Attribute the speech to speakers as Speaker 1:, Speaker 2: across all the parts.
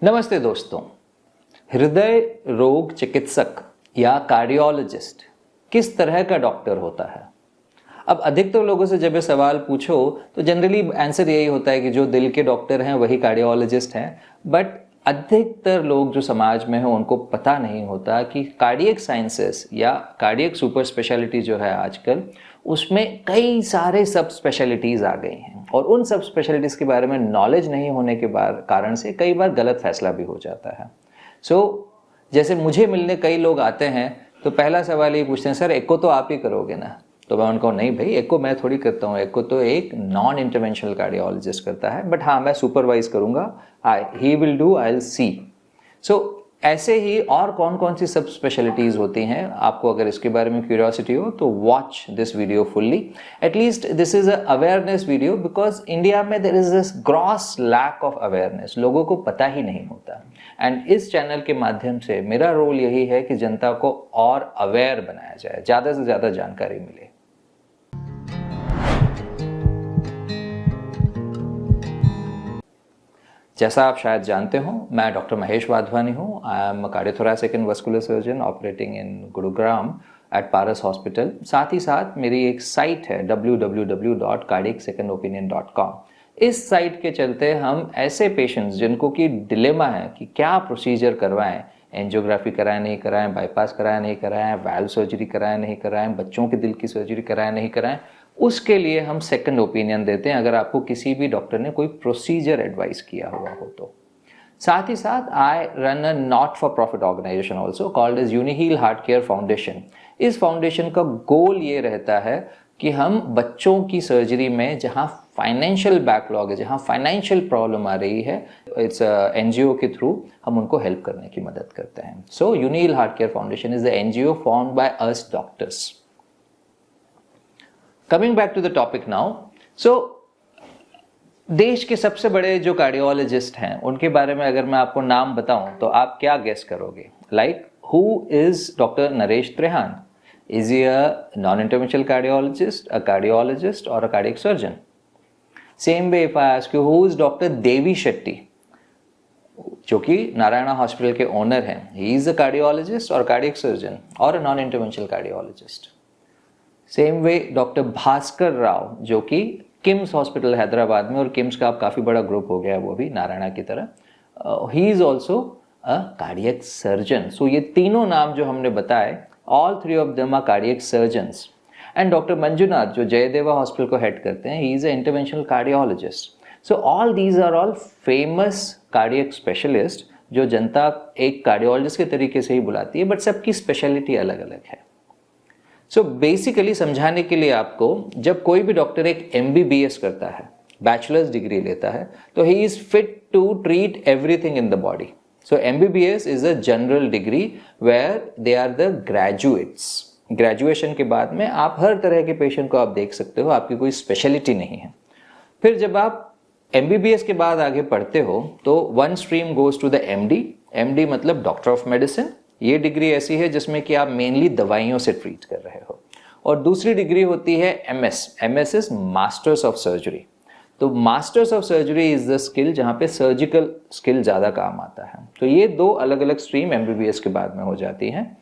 Speaker 1: नमस्ते दोस्तों। हृदय रोग चिकित्सक या कार्डियोलॉजिस्ट किस तरह का डॉक्टर होता है? अब अधिकतर लोगों से जब ये सवाल पूछो तो जनरली आंसर यही होता है कि जो दिल के डॉक्टर हैं वही कार्डियोलॉजिस्ट हैं। बट अधिकतर लोग जो समाज में हैं उनको पता नहीं होता कि कार्डियक साइंसेस या कार्डियक सुपर स्पेशलिटी जो है आजकल, उसमें कई सारे सब स्पेशलिटीज़ आ गई हैं और उन सब स्पेशलिटीज़ के बारे में नॉलेज नहीं होने के कारण से कई बार गलत फैसला भी हो जाता है। जैसे मुझे मिलने कई लोग आते हैं तो पहला सवाल ये पूछते हैं, सर एको तो आप ही करोगे ना? तो मैं उनको नहीं भाई, एको मैं थोड़ी करता हूँ, एको तो एक नॉन इंटरवेंशनल कार्डियोलॉजिस्ट करता है, बट हाँ मैं सुपरवाइज करूँगा, he will do, I will see. So ऐसे ही और कौन कौन सी सब स्पेशलिटीज़ होती हैं, आपको अगर इसके बारे में क्यूरियोसिटी हो तो watch this video fully. At least this is a awareness video because India में there is this gross lack of awareness, लोगों को पता ही नहीं होता। एंड इस चैनल के माध्यम से मेरा रोल यही है कि जनता को और अवेयर बनाया जाए, ज़्यादा से ज़्यादा जानकारी मिले। जैसा आप शायद जानते हो, मैं डॉक्टर महेश वाधवानी हूँ। I am cardiothoracic and vascular surgeon operating in Gurugram at Paras hospital. साथ ही साथ मेरी एक साइट है www.cardiacsecondopinion.com। इस साइट के चलते हम ऐसे पेशेंट्स जिनको कि डिलेमा है कि क्या प्रोसीजर करवाएं, एंजियोग्राफी कराएं नहीं कराएं, बाईपास कराएं नहीं कराएं, वाल्व सर्जरी कराएं नहीं कराएं, बच्चों के दिल की सर्जरी कराएं नहीं कराएं, उसके लिए हम सेकंड ओपिनियन देते हैं अगर आपको किसी भी डॉक्टर ने कोई प्रोसीजर एडवाइस किया हुआ हो तो। साथ ही साथ I run a not for profit organisation also called as Uniheal heart care foundation. इस फाउंडेशन का गोल ये रहता है कि हम बच्चों की सर्जरी में जहाँ फाइनेंशियल बैकलॉग है, जहाँ फाइनेंशियल प्रॉब्लम आ रही है, इट्स एनजीओ के थ्रू हम उनको हेल्प करने की मदद करते हैं। So Uniheal heart care foundation is the NGO formed by us doctors. Coming back to the topic now, देश के सबसे बड़े जो कार्डियोलॉजिस्ट हैं उनके बारे में अगर मैं आपको नाम बताऊं तो आप क्या गेस करोगे? Like who is doctor Naresh Trehan? Is he a non interventional cardiologist, a cardiologist और a cardiac surgeon? Same way if I ask you who is doctor Devi Shetty, जो कि नारायणा हॉस्पिटल के ओनर हैं, ही इज अ कार्डियोलॉजिस्ट और cardiac surgeon और a non interventional cardiologist. Same way doctor Bhaskar Rao, जो कि KIMS hospital Hyderabad में, और किम्स का अब काफ़ी बड़ा ग्रुप हो गया वो भी नारायणा की तरह, he is also a cardiac surgeon. So ये तीनों नाम जो हमने बताए, all three of them are cardiac surgeons. And doctor Manjunath जो जयदेवा हॉस्पिटल को हेड करते हैं, he is a interventional cardiologist. So all these are all famous cardiac specialist जो जनता एक कार्डियोलॉजिस्ट के तरीके से ही बुलाती है, बट सबकी स्पेशलिटी अलग अलग है। सो बेसिकली समझाने के लिए आपको, जब कोई भी डॉक्टर एक MBBS करता है, बैचलर्स डिग्री लेता है, तो he is fit to treat everything in the body. So MBBS is a general degree where they are the graduates. Graduation के बाद में आप हर तरह के पेशेंट को आप देख सकते हो, आपकी कोई स्पेशलिटी नहीं है। फिर जब आप MBBS के बाद आगे पढ़ते हो तो one stream goes to the MD मतलब डॉक्टर ऑफ मेडिसिन। ये डिग्री ऐसी है जिसमें कि आप मेनली दवाइयों से ट्रीट कर रहे हो। और दूसरी डिग्री होती है MS is masters of surgery. तो masters of surgery is the skill जहाँ पे सर्जिकल स्किल ज़्यादा काम आता है। तो ये दो अलग अलग स्ट्रीम MBBS के बाद में हो जाती हैं।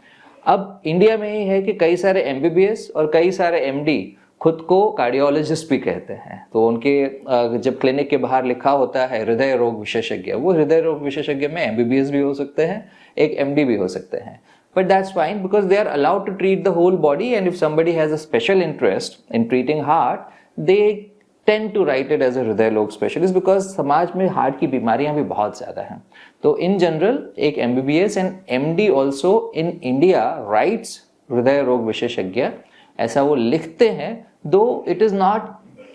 Speaker 1: अब इंडिया में ही है कि कई सारे MBBS और कई सारे MD खुद को कार्डियोलॉजिस्ट भी कहते हैं। तो उनके जब क्लिनिक के बाहर लिखा होता है हृदय रोग विशेषज्ञ, वो हृदय रोग विशेषज्ञ में MBBS भी हो सकते हैं, एक MD भी हो सकते हैं। But that's fine because they are allowed to treat the whole body, and if somebody has a special interest in treating heart, they tend to write it as a हृदय रोग स्पेशलिस्ट because समाज में heart की बीमारियां भी बहुत ज़्यादा हैं। तो in general एक MBBS and MD also in India writes हृदय रोग विशेषज्ञ, ऐसा वो लिखते हैं, though it is not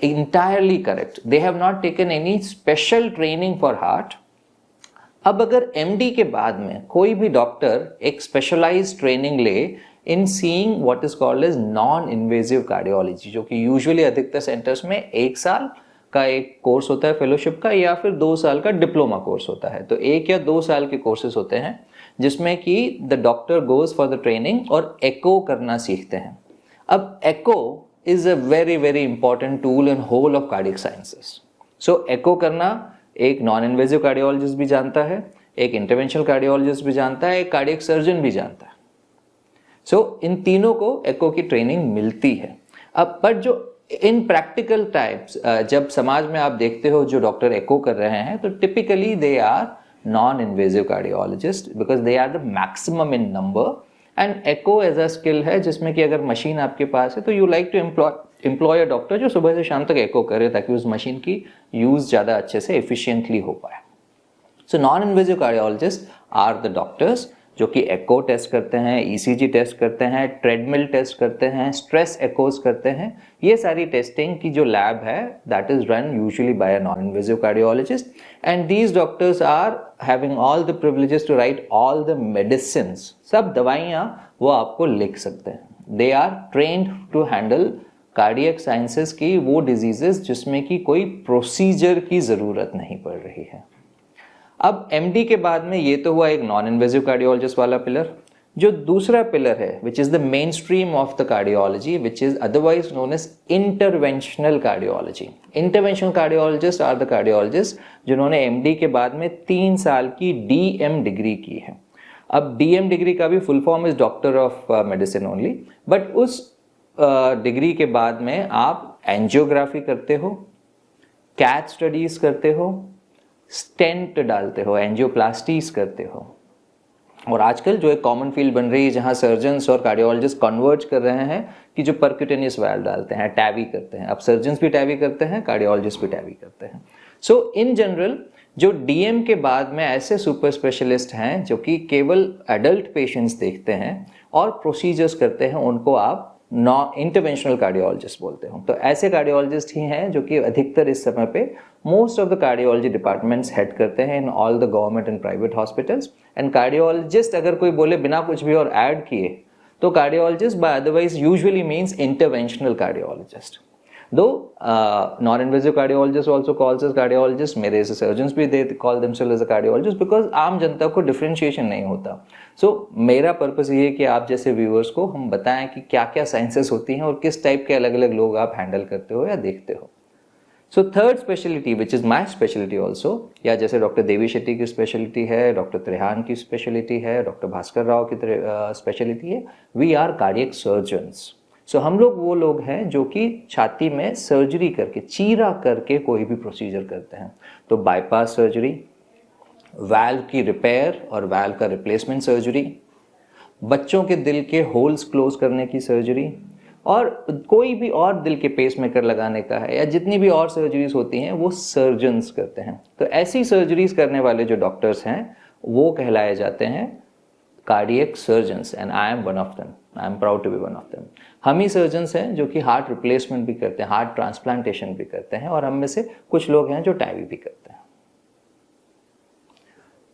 Speaker 1: entirely correct. They have not taken any special training for heart. अब अगर MD के बाद में कोई भी डॉक्टर एक स्पेशलाइज्ड ट्रेनिंग ले in seeing what is called as non invasive cardiology, जो कि यूजुअली अधिकतर सेंटर्स में 1 साल का एक कोर्स होता है फेलोशिप का, या फिर 2 साल का डिप्लोमा कोर्स होता है। तो 1 या 2 साल के कोर्सेज होते हैं जिसमें कि the doctor goes for the training और एको करना सीखते हैं। अब echo is a very very important tool in whole of cardiac sciences. So echo करना एक नॉन इन्वेजिव कार्डियोलॉजिस्ट भी जानता है, एक इंटरवेंशनल कार्डियोलॉजिस्ट भी जानता है, एक कार्डियक सर्जन भी जानता है। सो इन तीनों को एको की ट्रेनिंग मिलती है। अब पर जो इन प्रैक्टिकल टाइप्स जब समाज में आप देखते हो जो डॉक्टर एको कर रहे हैं, तो typically they are non invasive cardiologist because they are the maximum in number. And echo as a skill है जिसमें कि अगर मशीन आपके पास है तो you like to employ a doctor जो सुबह से शाम तक एको करे ताकि उस मशीन की यूज ज़्यादा अच्छे से एफिशिएंटली हो पाए। So non invasive cardiologist are the doctors जो कि एको टेस्ट करते हैं, ईसीजी टेस्ट करते हैं, ट्रेडमिल टेस्ट करते हैं, स्ट्रेस एकोज करते हैं। ये सारी टेस्टिंग की जो लैब है that is run usually by a non invasive cardiologist and these doctors are having all the privileges to write all the medicines. सब दवाइयाँ वो आपको लिख सकते हैं। They are trained to handle cardiac sciences की वो डिजीजेस जिसमें कि कोई प्रोसीजर की ज़रूरत नहीं पड़ रही है। अब एमडी के बाद में ये तो हुआ एक नॉन इन्वेजिव कार्डियोलॉजिस्ट वाला पिलर। जो दूसरा पिलर है which is the main stream of the cardiology which is otherwise known as interventional cardiology. Interventional cardiologist are the cardiologist जिन्होंने एमडी के बाद में 3 साल की डीएम डिग्री की है। अब डीएम डिग्री का भी full form is doctor of medicine only, but उस डिग्री के बाद में आप एंजियोग्राफी करते हो, कैथ स्टडीज करते हो, स्टेंट डालते हो, एंजियोप्लास्टीज करते हो। और आजकल जो एक कॉमन फील्ड बन रही है जहां सर्जन्स और कार्डियोलॉजिस्ट कन्वर्ज कर रहे हैं कि जो परक्यूटेनियस वाल्व डालते हैं, टैवी करते हैं। अब सर्जन्स भी टैवी करते हैं, कार्डियोलॉजिस्ट भी टैवी करते हैं। सो इन जनरल जो डीएम के बाद में ऐसे सुपर स्पेशलिस्ट हैं जो कि केवल एडल्ट पेशेंट्स देखते हैं और प्रोसीजर्स करते हैं, उनको आप नॉन इंटरवेंशनल कार्डियोलॉजिस्ट बोलते हो। तो ऐसे कार्डियोलॉजिस्ट ही हैं जो कि अधिकतर इस समय पे most of the cardiology departments head करते हैं in all the government and private hospitals. And cardiologist अगर कोई बोले बिना कुछ भी और ऐड किए तो cardiologist by otherwise usually means interventional cardiologist. दो non invasive cardiologist also calls as cardiologist, मेरे जैसे सर्जन्स भी they call themselves as a cardiologist because आम जनता को डिफरेंशिएशन नहीं होता। सो मेरा पर्पस ये है कि आप जैसे व्यूअर्स को हम बताएं कि क्या क्या साइंसेस होती हैं और किस टाइप के अलग अलग लोग आप हैंडल करते हो या देखते हो। So third speciality which is my speciality also, या जैसे डॉक्टर देवी शेट्टी की स्पेशलिटी है, डॉक्टर त्रेहान की स्पेशलिटी है, डॉक्टर भास्कर राव की स्पेशलिटी है, वी आर कार्डियक सर्जन्स। सो हम लोग वो लोग हैं जो कि छाती में सर्जरी करके, चीरा करके कोई भी प्रोसीजर करते हैं। तो बाईपास सर्जरी, वाल्व की रिपेयर और वाल्व का रिप्लेसमेंट सर्जरी, बच्चों के दिल के होल्स क्लोज करने की सर्जरी, और कोई भी और दिल के पेसमेकर लगाने का है या जितनी भी और सर्जरीज होती हैं वो सर्जन्स करते हैं। तो ऐसी सर्जरीज करने वाले जो डॉक्टर्स हैं वो कहलाए जाते हैं cardiac surgeons and I am one of them. I am proud to be one of them. हम ही सर्जन्स हैं जो कि हार्ट रिप्लेसमेंट भी करते हैं, हार्ट ट्रांसप्लांटेशन भी करते हैं, और हम में से कुछ लोग हैं जो टैवी भी करते हैं।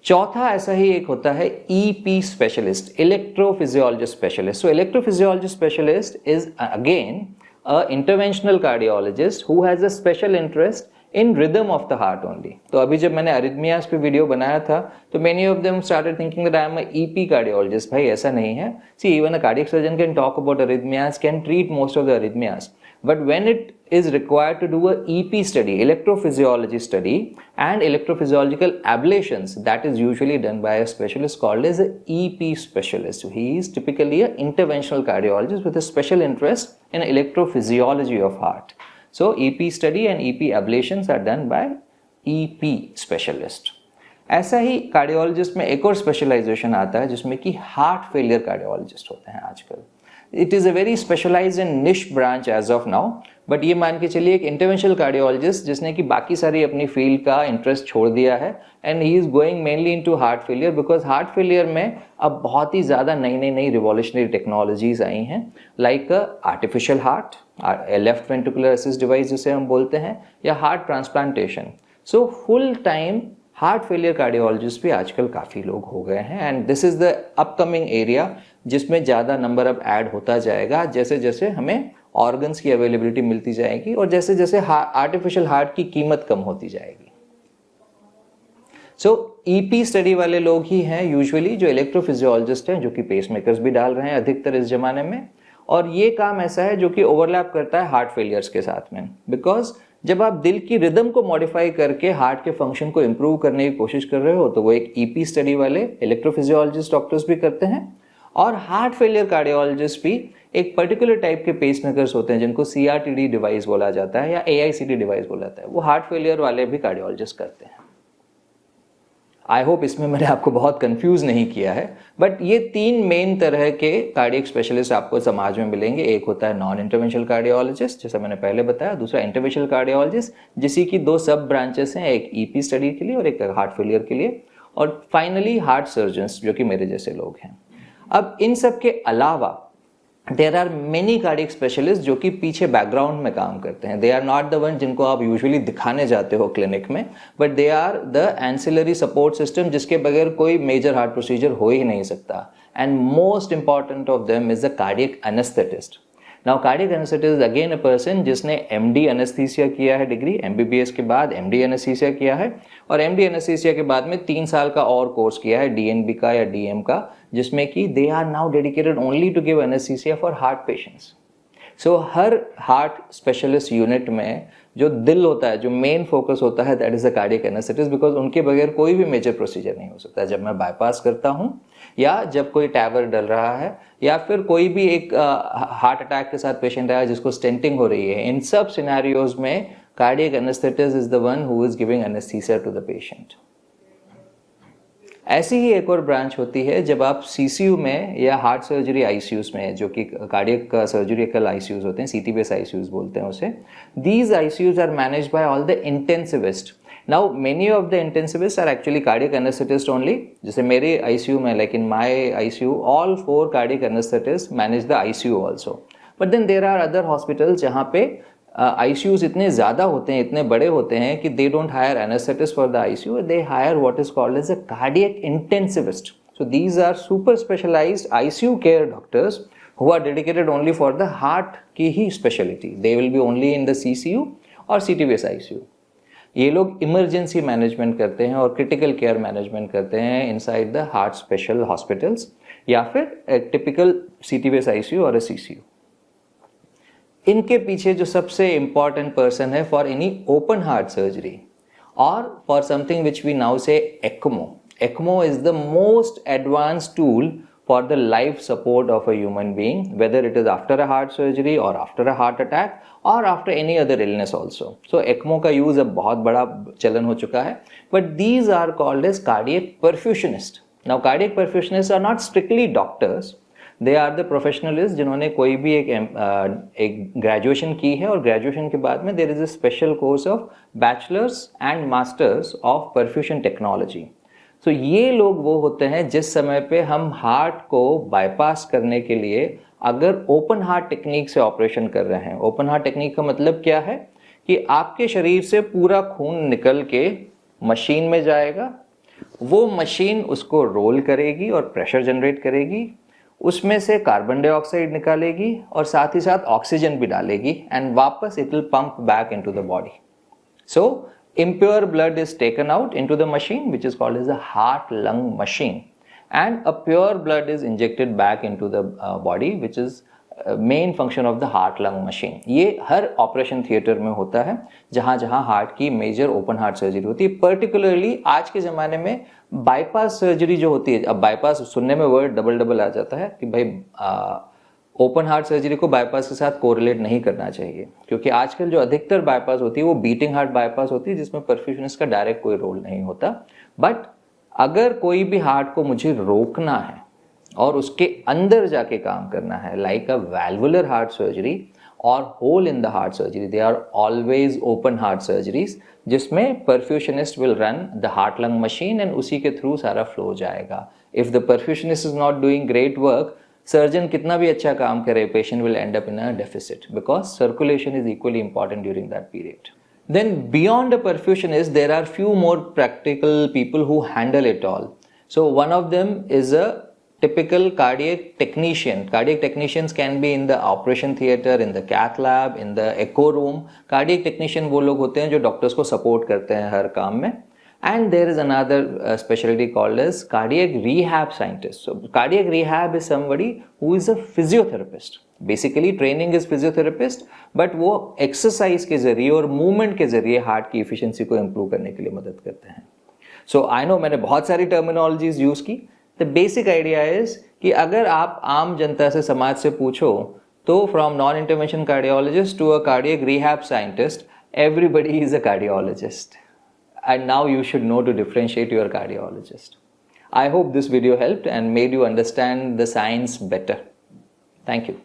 Speaker 1: चौथा ऐसा ही एक होता है EP specialist, electrophysiologist specialist. So electrophysiologist specialist is again a interventional cardiologist who has a special interest in rhythm of the heart only. तो अभी जब मैंने अरिथमियास पे वीडियो बनाया था तो many of them started thinking that I am a EP cardiologist. भाई ऐसा नहीं है। See even a cardiac surgeon can talk about arrhythmias, can treat most of the arrhythmias, but when it is required to do a EP study, electrophysiology study, and electrophysiological ablations, that is usually done by a specialist called as a EP specialist. He is typically an interventional cardiologist with a special interest in electrophysiology of heart. So EP study and EP ablations are done by EP specialist. ऐसा ही cardiologist में एक और specialisation आता है जिसमें कि heart failure cardiologist होते हैं आजकल। It is a very specialised and niche branch as of now, but ये मान के चलिए एक इंटरवेंशनल कार्डियोलॉजिस्ट जिसने कि बाकी सारी अपनी फील्ड का इंटरेस्ट छोड़ दिया है and he is going mainly into heart failure, because heart failure में अब बहुत ही ज़्यादा नई रिवॉल्यूशनरी टेक्नोलॉजीज आई हैं, like artificial heart, left ventricular assist device जिसे हम बोलते हैं, या heart transplantation. So full time heart failure cardiologist भी आजकल काफ़ी लोग हो गए हैं and this is the upcoming area जिसमें ज़्यादा नंबर अब ऐड होता जाएगा जैसे जैसे हमें ऑर्गन्स की अवेलेबिलिटी मिलती जाएगी और जैसे जैसे आर्टिफिशियल हार्ट की कीमत कम होती जाएगी। सो ईपी स्टडी वाले लोग ही हैं यूजुअली जो इलेक्ट्रोफिजियोलॉजिस्ट हैं, जो कि पेसमेकर्स भी डाल रहे हैं अधिकतर इस जमाने में, और ये काम ऐसा है जो कि ओवरलैप करता है हार्ट फेलियर्स के साथ में, बिकॉज जब आप दिल की रिदम को मॉडिफाई करके हार्ट के फंक्शन को इम्प्रूव करने की कोशिश कर रहे हो तो वो एक ईपी स्टडी वाले इलेक्ट्रोफिजियोलॉजिस्ट डॉक्टर्स भी करते हैं, और हार्ट फेलियर कार्डियोलॉजिस्ट भी एक पर्टिकुलर टाइप के पेसमेकर्स होते हैं जिनको CRTD डिवाइस बोला जाता है या AICD डिवाइस बोला जाता है, वो हार्ट फेलियर वाले भी कार्डियोलॉजिस्ट करते हैं। आई होप इसमें मैंने आपको बहुत कंफ्यूज नहीं किया है, बट ये 3 मेन तरह के कार्डियक स्पेशलिस्ट आपको समाज में मिलेंगे। एक होता है नॉन इंटरवेंशनल कार्डियोलॉजिस्ट, जैसा मैंने पहले बताया, दूसरा इंटरवेंशनल कार्डियोलॉजिस्ट जिसी की 2 सब ब्रांचेस हैं, एक ईपी स्टडी के लिए और एक हार्ट फेलियर के लिए, और फाइनली हार्ट सर्जन्स जो कि मेरे जैसे लोग हैं। अब इन सब के अलावा there are many cardiac specialist जो कि पीछे बैकग्राउंड में काम करते हैं। They are not the one जिनको आप यूजुअली दिखाने जाते हो क्लिनिक में, but they are the ancillary support system जिसके बगैर कोई मेजर हार्ट प्रोसीजर हो ही नहीं सकता। And most important of them is the cardiac anaesthetist. Now cardiac anaesthetist is again a person जिसने MD एनेस्थीसिया किया है डिग्री, MBBS के बाद MD एनेस्थीसिया किया है, और MD एनेस्थीसिया के बाद में 3 साल का और कोर्स किया है DNB का या DM का, जिसमें कि they are now dedicated only to give anaesthesia for heart patients. So हर हार्ट स्पेशलिस्ट यूनिट में जो दिल होता है, जो मेन फोकस होता है, that is the cardiac anaesthetist, because उनके बगैर कोई भी मेजर प्रोसीजर नहीं हो सकता। जब मैं बाईपास करता हूँ या जब कोई टैवर डल रहा है या फिर कोई भी एक हार्ट अटैक के साथ पेशेंट आया जिसको स्टेंटिंग हो रही है, इन सब सिनेरियोज में cardiac anaesthetist is the one who is giving anaesthesia to the patient. ऐसी ही एक और ब्रांच होती है जब आप CCU में या हार्ट सर्जरी ICUs में, जो कि कार्डियक सर्जरिकल ICUs होते हैं, CT बेस ICUs बोलते हैं उसे, these ICUs are managed by all the intensivist. Now many of the intensivist are actually cardiac anaesthetist only. जैसे मेरे ICU में, like in my ICU, all 4 cardiac anaesthetist manage the ICU also. But then there are other hospitals जहाँ पे ICUs इतने ज़्यादा होते हैं, इतने बड़े होते हैं कि they don't hire anesthetist for the ICU, they hire what is called as a cardiac intensivist. So these are super specialized ICU care doctors who are dedicated only for the heart की ही specialty. They will be only in the CCU और CT based ICU. ये लोग emergency management करते हैं और critical care management करते हैं inside the heart special hospitals या फिर टिपिकल CT based ICU और CCU। इनके पीछे जो सबसे इंपॉर्टेंट पर्सन है for any open heart surgery और for something which we now say ECMO. ECMO is the most advanced tool for the life support of a human being, whether it is after a heart surgery or after a heart attack or after any other illness also. So ECMO का use अब बहुत बड़ा चलन हो चुका है, but these are called as cardiac perfusionists. Now cardiac perfusionists are not strictly doctors. They are the professionalist जिन्होंने कोई भी एक ग्रेजुएशन की है और ग्रेजुएशन के बाद में there is a special course of bachelors and masters of perfusion technology. So ये लोग वो होते हैं जिस समय पे हम हार्ट को बाईपास करने के लिए अगर ओपन हार्ट टेक्निक से ऑपरेशन कर रहे हैं। ओपन हार्ट टेक्निक का मतलब क्या है कि आपके शरीर से पूरा खून निकल के मशीन में जाएगा, वो मशीन उसको रोल करेगी और प्रेशर जनरेट करेगी, उसमें से कार्बन डाइऑक्साइड निकालेगी और साथ ही साथ ऑक्सीजन भी डालेगी एंड वापस it will pump back into the body. So impure blood is taken out into the machine which is called as a heart lung machine, and a pure blood is injected back into the body which is main function of the heart lung machine. ये हर operation theatre में होता है जहां जहां heart की major open heart surgery होती है। Particularly आज के ज़माने में बाईपास सर्जरी जो होती है, अब बाईपास सुनने में वर्ड डबल आ जाता है कि भाई ओपन हार्ट सर्जरी को बाईपास के साथ कोरिलेट नहीं करना चाहिए, क्योंकि आजकल जो अधिकतर बाईपास होती है वो बीटिंग हार्ट बाईपास होती है जिसमें परफ्यूशनिस्ट का डायरेक्ट कोई रोल नहीं होता। बट अगर कोई भी हार्ट को मुझे रोकना है और उसके अंदर जाके काम करना है, like a valvular heart surgery और hole in the heart surgery, they are always open heart surgeries जिसमें perfusionist will run the heart lung machine and उसी के थ्रू सारा फ्लो जाएगा। If the perfusionist is not doing great work, surgeon कितना भी अच्छा काम करे, patient will end up in a deficit because circulation is equally important during that period. Then beyond a perfusionist, there are few more practical people who handle it all. So one of them is a typical cardiac technician. Cardiac technicians can be in the operation theater, in the cath lab, in the echo room. Cardiac technician वो लोग होते हैं जो doctors को support करते हैं हर काम में. And there is another specialty called as cardiac rehab scientist. So cardiac rehab is somebody who is a physiotherapist. Basically training is physiotherapist, but वो एक्सरसाइज के जरिए और मूवमेंट के जरिए हार्ट की इफिशियंसी को इम्प्रूव करने के लिए मदद करते हैं. सो आई नो मैंने बहुत सारी टर्मिनोलॉजीज यूज की. द बेसिक आइडिया इज कि अगर आप आम जनता से, समाज से पूछो, तो from non intervention cardiologist to a cardiac rehab scientist, everybody is a cardiologist, and now you should know to differentiate your cardiologist. I hope this video helped and made you understand the science better. Thank you.